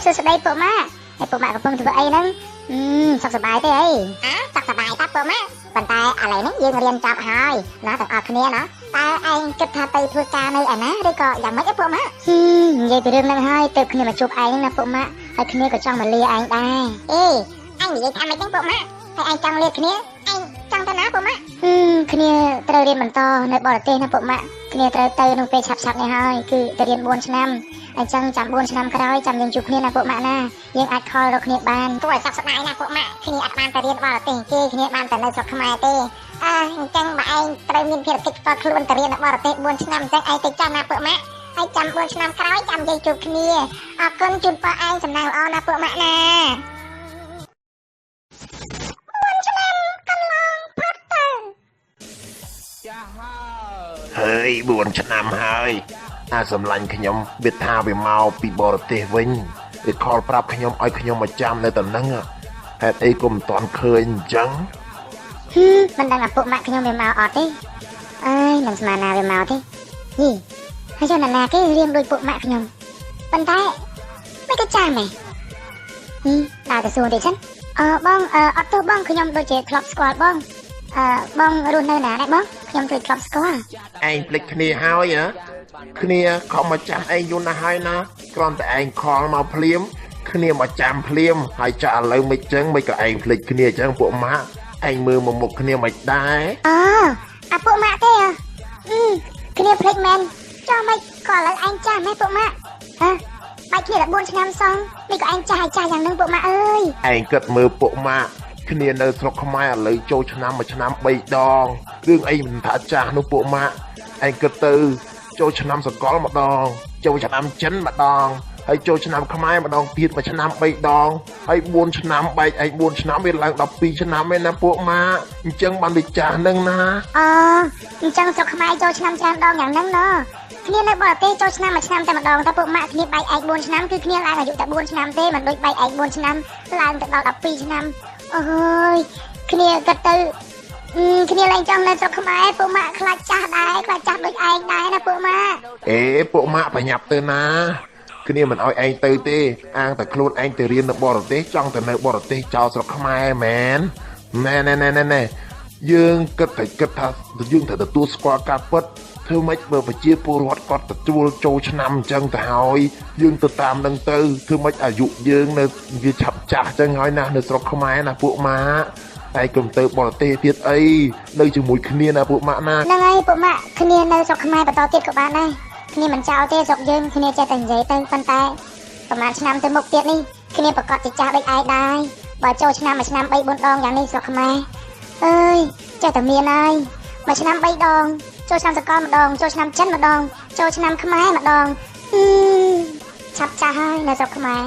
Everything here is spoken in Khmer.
សួស្ដីពួកម៉ាក់ហើយពួកម៉ាក់កំពុងធ្វើអីហ្នឹងសុខសប្បាយទេអីសុខសប្បាយតាពួកម៉ាក់ប៉ុន្តែឥឡូវនេះយើងរៀនចប់ហើយណាទាំងអស់គ្នាណាតើឯងគិតថាទៅធ្វើការនៅឯណាឬក៏យ៉ាងម៉េចទេពួកម៉ាក់និយាយពីរឿងហ្នឹងហើយទើបគ្នាមកជួបឯងណាពួកម៉ាក់ហើយគ្នាក៏ចង់មកលាឯងដែរអេអញនិយាយថាម៉េចហ្នឹងពួកម៉ាក់ហើយឯងចង់លាគ្នាឯងចង់ទៅណាពួកម៉ាក់គ្នាត្រូវរៀនបន្តនៅបរទេសណាពួកម៉ាក់គ្នាត្រូវទៅក្នុងពេលឆាប់ៗនេះហើយគឺទៅរៀន4ឆ្នាំអញ្ចឹងចាំ4ឆ្នាំក្រោយចាំយើងជួបគ្នាណាពួកម៉ាក់ណាយើងអាចខលរកគ្នាបានគួរឲ្យសោកស្ដាយណាពួកម៉ាក់គ្នាអត់បានទៅរៀនបរទេសទេគ្នាបានតែនៅស្រុកខ្មែរទេអញ្ចឹងបើឯងត្រូវមានភារកិច្ចផ្ទាល់ខ្លួនទៅរៀននៅបរទេស4ឆ្នាំអញ្ចឹងឯងទៅចាំណាពួកម៉ាក់ហើយចាំ4ឆ្នាំក្រោយចាំយើងជួបគ្នាអរគុណជូនពរឯងសំណាងល្អណាពួកម៉ាក់ណា4ឆ្នាំកន្លងផុតទៅហើយ4ឆ្នាំហើយសម្លាញ់ខ្ញុំវាថាវាមកពីបរទេសវិញវាខលប្រាប់ខ្ញុំឲ្យខ្ញុំមកចាំនៅតំណឹងហេតុអីក៏មិនទាន់ឃើញអញ្ចឹងមិនដឹងអាពួកម៉ាក់ខ្ញុំវាមកអត់ទេអើយមិនស្មានណាវាមកទេហើយចុះណាគេរៀងដូចពួកម៉ាក់ខ្ញុំប៉ុន្តែមិនក៏ចាំទេដើរទៅសួរតិចសិនបងអត់ទោះបងខ្ញុំដូចជាធ្លាប់ស្គាល់បងបងរស់នៅណាដែរបងខ្ញុំជួយធ្លាប់ស្គាល់ឯងភ្លេចគ្នាហើយគ្នាខំមកចាំឯងយូរណាស់ហើយណាគ្រាន់តែឯងខលមកភ្លាមគ្នាមកចាំភ្លាមហើយចាឥឡូវមិនចឹងមិនក៏ឯងភ្លេចគ្នាចឹងពួកម៉ាក់ឯងមើលមកមុខគ្នាមិនដែរអាពួកម៉ាក់ទេគ្នាភ្លេចមែនចុះមិនក៏ឥឡូវឯងចាស់មែនពួកម៉ាក់បាច់គ្នាតែ4ឆ្នាំសងមិនក៏ឯងចាស់យ៉ាងហ្នឹងពួកម៉ាក់អើយឯងគិតមើលពួកម៉ាក់គ្នានៅស្រុកខ្មែរឥឡូវចូលឆ្នាំមួយឆ្នាំ3ដងរឿងអីមិនថាចាស់នោះពួកម៉ាក់ឯងគិតទៅចូលឆ្នាំសកលម្ដងចូលឆ្នាំចិនម្ដងហើយចូលឆ្នាំខ្មែរម្ដងទៀតមួយឆ្នាំ3ដងហើយ4ឆ្នាំបែកឯង4ឆ្នាំវាឡើង12ឆ្នាំឯណាពួកម៉ាអញ្ចឹងបានវាចាស់នឹងណាអញ្ចឹងស្រុកខ្មែរចូលឆ្នាំច្រើនដងយ៉ាងហ្នឹងណគ្នានៅបរទេសចូលឆ្នាំមួយឆ្នាំតែម្ដងតែពួកម៉ាក់គ្នាបែកឯក4ឆ្នាំគឺគ្នាឡើងអាយុតែ4ឆ្នាំទេមិនដូចបែកឯក4ឆ្នាំឡើងទៅដល់12ឆ្នាំអើយគ្នាគិតទៅគ្នាឡើងចង់នៅស្រុកខ្មែរពួកម៉ាក់ខ្លាចចាស់ដែរខ្លាចចាស់ដូចឯងដែរណាពួកម៉ាក់ពួកម៉ាក់ប្រញាប់ទៅណាគ្នាមិនអោយឯងទៅទេអាងតែខ្លួនឯងទៅរៀននៅបរទេសចង់ទៅនៅបរទេសចោលស្រុកខ្មែរមែនណែយើងគិតថាយើងត្រូវទទួលស្គាល់ការពិតធ្វើម៉េចបើប្រជាពលរដ្ឋគាត់ទទួលចូលឆ្នាំអញ្ចឹងទៅហើយយើងទៅតាមនឹងទៅធ្វើម៉េចអាយុយើងនៅវាឆាប់ចាស់អញ្ចឹងហើយណានៅស្រុកខ្មែរណាពួកម៉ាតែកុំទៅបរទេសទៀតអីនៅជាមួយគ្នាណាពួកម៉ាក់ណាហ្នឹងហើយពួកម៉ាក់គ្នានៅស្រុកខ្មែរបន្តទៀតក៏បានដែរគ្នាមិនចោលទេស្រុកយើងគ្នាចេះតែនិយាយទៅប៉ុន្តែប្រហែលឆ្នាំទៅមុខទៀតនេះគ្នាប្រកាសជាចាស់ដូចឯងដែរបើចូលឆ្នាំមួយឆ្នាំ3 4ដងយ៉ាងនេះស្រុកខ្មែរអើយចេះតែមានហើយមួយឆ្នាំ3ដងចូលឆ្នាំសកលម្ដងចូលឆ្នាំចិនម្ដងចូលឆ្នាំខ្មែរម្ដងឆាប់ចាស់ហើយនៅស្រុកខ្មែរ